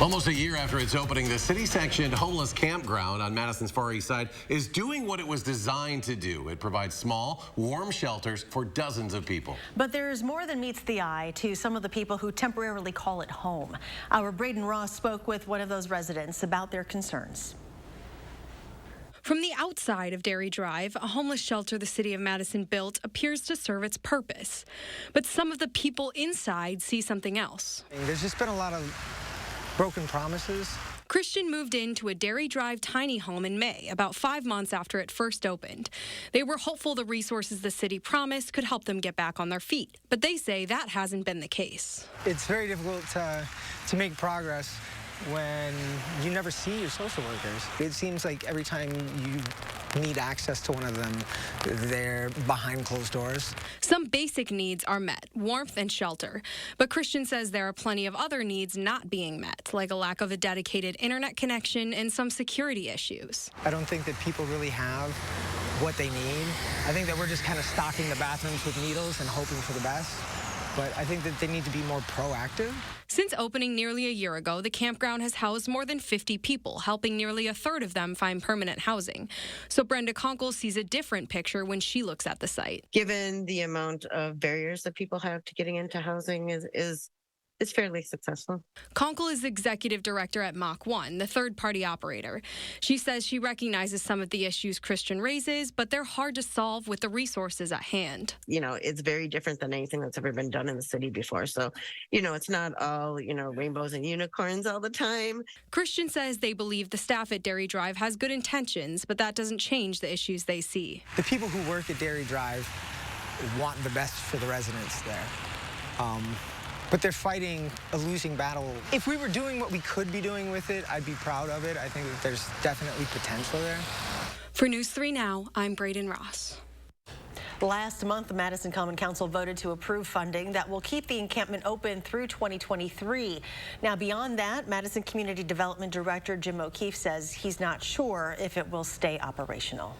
Almost a year after its opening, the city-sanctioned homeless campground on Madison's Far East Side is doing what it was designed to do. It provides small, warm shelters for dozens of people. But there's more than meets the eye to some of the people who temporarily call it home. Our Braden Ross spoke with one of those residents about their concerns. From the outside of Dairy Drive, a homeless shelter the city of Madison built appears to serve its purpose. But some of the people inside see something else. There's just been a lot of broken promises. Christian moved into a Dairy Drive tiny home in May, about 5 months after it first opened. They were hopeful the resources the city promised could help them get back on their feet. But they say that hasn't been the case. It's very difficult to make progress when you never see your social workers. It seems like every time you need access to one of them, they're behind closed doors. Some basic needs are met, warmth and shelter. But Christian says there are plenty of other needs not being met, like a lack of a dedicated internet connection and some security issues. I don't think that people really have what they need. I think that we're just kind of stocking the bathrooms with needles and hoping for the best. But I think that they need to be more proactive. Since opening nearly a year ago, the campground has housed more than 50 people, helping nearly a third of them find permanent housing. So Brenda Conkle sees a different picture when she looks at the site. Given the amount of barriers that people have to getting into housing is fairly successful. Conkle is executive director at Mach 1, the third-party operator. She says she recognizes some of the issues Christian raises, but they're hard to solve with the resources at hand. You know, it's very different than anything that's ever been done in the city before. So, you know, it's not all, rainbows and unicorns all the time. Christian says they believe the staff at Dairy Drive has good intentions, but that doesn't change the issues they see. The people who work at Dairy Drive want the best for the residents there. But they're fighting a losing battle. If we were doing what we could be doing with it, I'd be proud of it. I think that there's definitely potential there. For News 3 Now, I'm Braden Ross. Last month, the Madison Common Council voted to approve funding that will keep the encampment open through 2023. Now, beyond that, Madison Community Development Director Jim O'Keefe says he's not sure if it will stay operational.